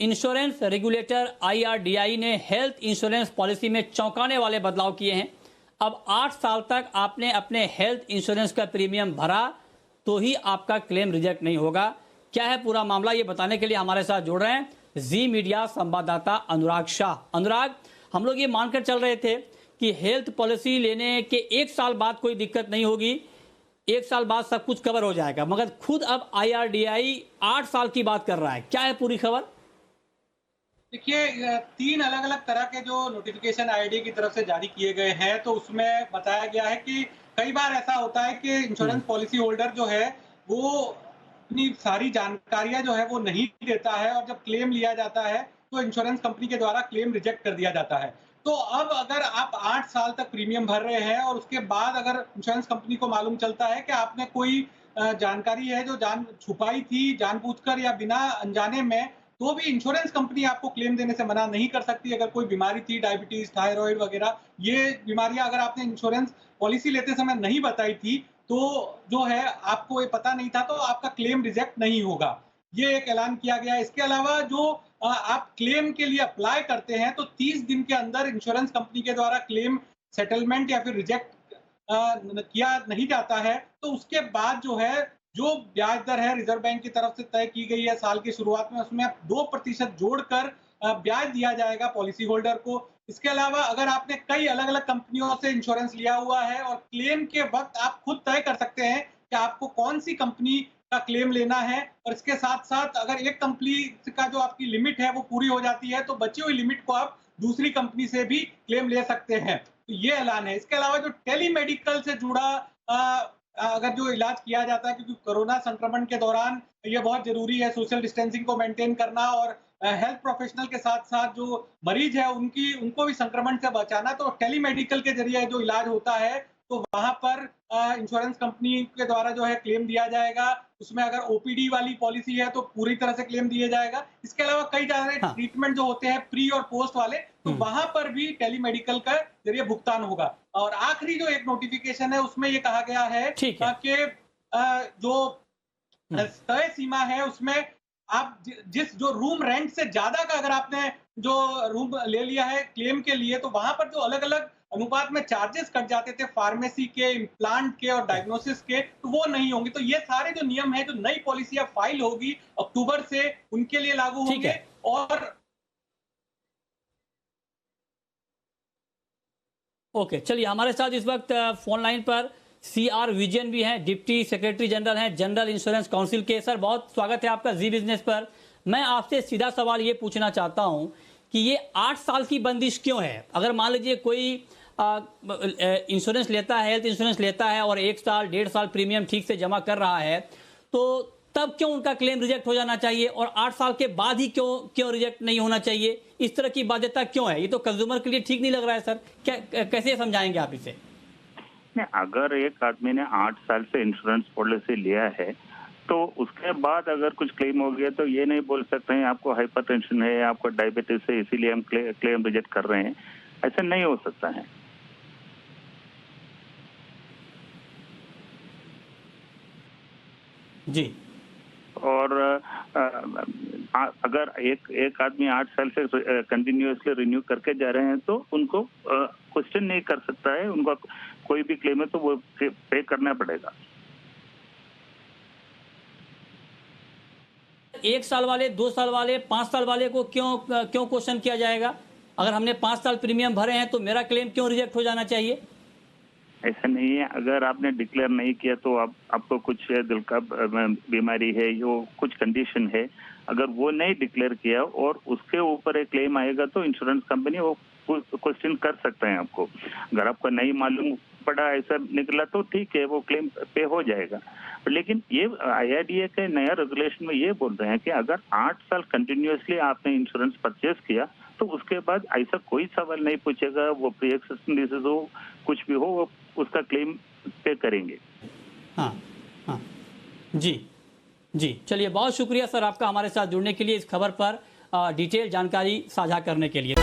Insurance regulator IRDAI ने health insurance policy में चौंकाने वाले बदलाव किए हैं। अब 8 साल तक आपने अपने हेल्थ इंश्योरेंस का प्रीमियम भरा तो ही आपका क्लेम रिजेक्ट नहीं होगा। क्या है पूरा मामला, ये बताने के लिए हमारे साथ जुड़ रहे हैं जी मीडिया संवाददाता अनुराग शाह। अनुराग, हम लोग ये मानकर चल रहे थे कि हेल्थ पॉलिसी लेने के 1 साल बाद कोई दिक्कत नहीं होगी, 1 साल बाद सब कुछ कवर हो जाएगा, मगर खुद अब IRDAI 8 साल की बात कर रहा है। क्या है पूरी खबर? देखिए, 3 अलग-अलग तरह के जो नोटिफ़िकेशन आईडी की तरफ से जारी किए गए हैं, तो उसमें बताया गया है कि कई बार ऐसा होता है कि इंश्योरेंस पॉलिसी होल्डर जो है, वो अपनी सारी जानकारियाँ जो है वो नहीं देता है और जब क्लेम लिया जाता है, तो इंश्योरेंस कंपनी के द्वारा क्लेम रिजेक्ट कर दिया जाता है। तो अब अगर आप 8 साल तक प्रीमियम भर रहे हैं और उसके बाद अगर इंश्योरेंस कंपनी को मालूम चलता है कि आपने कोई जानकारी है जो छुपाई थी जानबूझकर या बिना अनजाने में, तो भी इंश्योरेंस कंपनी आपको क्लेम देने से मना नहीं कर सकती। अगर कोई बीमारी थी, डायबिटीज, थायराइड वगैरह, ये बीमारियां अगर आपने इंश्योरेंस पॉलिसी लेते समय नहीं बताई थी, तो जो है आपको ये पता नहीं था, तो आपका क्लेम रिजेक्ट नहीं होगा। ये एक ऐलान किया गया है। इसके अलावा जो आप क्लेम के लिए अप्लाई करते हैं, तो 30 दिन के अंदर इंश्योरेंस कंपनी के द्वारा क्लेम सेटलमेंट या फिर रिजेक्ट किया नहीं जाता है, तो उसके बाद जो है, जो ब्याज दर है रिजर्व बैंक की तरफ से तय की गई है साल की शुरुआत में, उसमें 2% जोड़कर ब्याज दिया जाएगा पॉलिसी होल्डर को। इसके अलावा अगर आपने कई अलग-अलग कंपनियों से इंश्योरेंस लिया हुआ है और क्लेम के वक़्त आप खुद तय कर सकते हैं कि आपको कौन-सी कंपनी का क्लेम लेना है, और इसके साथ-साथ अगर एक कंपनी का जो आपकी लिमिट है वो पूरी हो जाती है, तो बची हुई लिमिट को आप दूसरी कंपनी से भी क्लेम ले सकते हैं। तो ये ऐलान है। इसके अलावा जो टेलीमेडिकल से जुड़ा अगर जो इलाज किया जाता है, क्योंकि कोरोना संक्रमण के दौरान ये बहुत ज़रूरी है सोशल डिस्टेंसिंग को मेंटेन करना, और हेल्थ प्रोफेशनल के साथ-साथ जो मरीज है उनको भी संक्रमण से बचाना, तो टेलीमेडिकल के ज़रिए जो इलाज होता है, तो वहाँ पर इंश्योरेंस कंपनी के द्वारा जो है क्लेम दिया जाएगा। उसमें अगर ओपीडी वाली पॉलिसी है, तो पूरी तरह से क्लेम दिया जाएगा। इसके अलावा कई सारे हाँ। ट्रीटमेंट जो होते हैं प्री और पोस्ट वाले, तो हम्म। वहाँ पर भी टेलीमेडिकल का ज़रिए भुगतान होगा। और आखिरी जो एक नोटिफ़िकेशन है, उसमें ये कहा गया है ठीक है। कि जो हम्म। तय सीमा है, उसमें आप जिस जो रूम रेंट से ज़्यादा का अगर आपने जो रूम ले लिया है क्लेम के लिए, तो वहाँ पर जो अलग-अलग अनुपात में चार्जेस कट जाते थे फार्मेसी के, इम्प्लांट के और डायग्नोसिस के, तो वो नहीं होंगे। तो ये सारे जो नियम हैं, जो नई पॉलिसी अब फाइल होगी अक्टूबर से, उनके लिए लागू ठीक होंगे। है। और ओके, चलिए, हमारे साथ इस वक्त फोन लाइन पर CR विजयन भी हैं, डिप्टी सेक्रेटरी जनरल हैं जनरल इंश्योरेंस काउंसिल के। सर, बहुत स्वागत है आपका जी बिजनेस पर। मैं आपसे सीधा सवाल ये पूछना चाहता हूं कि ये 8 साल की बंदिश क्यों है? अगर मान लीजिए कोई इंश्योरेंस लेता है, हेल्थ इंश्योरेंस लेता है और 1 साल 1.5 साल प्रीमियम ठीक से जमा कर रहा है, तो तब क्यों उनका क्लेम रिजेक्ट हो जाना चाहिए, और 8 साल के बाद ही क्यों रिजेक्ट नहीं होना चाहिए? इस तरह की बाध्यता क्यों है? ये तो कंज्यूमर के लिए ठीक नहीं लग रहा है सर। कैसे समझाएंगे आप इसे? नहीं, अगर एक आदमी ने 8 साल से इंश्योरेंस पॉलिसी लिया है, तो उसके बाद अगर कुछ क्लेम हो गया, तो ये नहीं बोल सकते हैं आपको हाइपरटेंशन है, आपको डायबिटीज है, इसीलिए हम क्लेम रिजेक्ट कर रहे हैं। ऐसा नहीं हो सकता है। जी। और अगर एक आदमी 8 साल से कंटिन्यूअसली रिन्यू करके जा रहे हैं, तो उनको क्वेश्चन नहीं कर सकता है। उनका कोई भी क्लेम है तो वो पे करना पड़ेगा। 1 साल वाले, 2 साल वाले, 5 साल वाले को क्यों क्वेश्चन किया जाएगा? अगर हमने 5 साल प्रीमियम भरे हैं तो मेरा क्लेम क्यों रिजेक्ट हो जाना चाहिए? ऐसा नहीं है। अगर आपने डिक्लेयर नहीं किया, तो आपको कुछ दिल का बीमारी है, यो कुछ कंडीशन है, अगर वो नहीं डिक्लेयर किया और उसके ऊपर एक क्लेम आएगा, तो इंश्योरेंस कंपनी वो क्वेश्चन कर सकते हैं आपको। अगर आपको नहीं मालूम पड़ा, ऐसा निकला, तो ठीक है, वो क्लेम पे हो जाएगा। लेकिन ये IRDAI के नया रेगुलेशन में ये बोल रहे हैं कि अगर 8 साल कंटिन्यूअसली आपने इंश्योरेंस परचेज किया, तो उसके बाद ऐसा कोई सवाल नहीं पूछेगा। वो प्री एक्सिस्टिंग डिसीज हो, कुछ भी हो, वो उसका क्लेम पे करेंगे। हाँ, हाँ, जी, जी। चलिए, बहुत शुक्रिया सर आपका हमारे साथ जुड़ने के लिए, इस खबर पर डिटेल जानकारी साझा करने के लिए।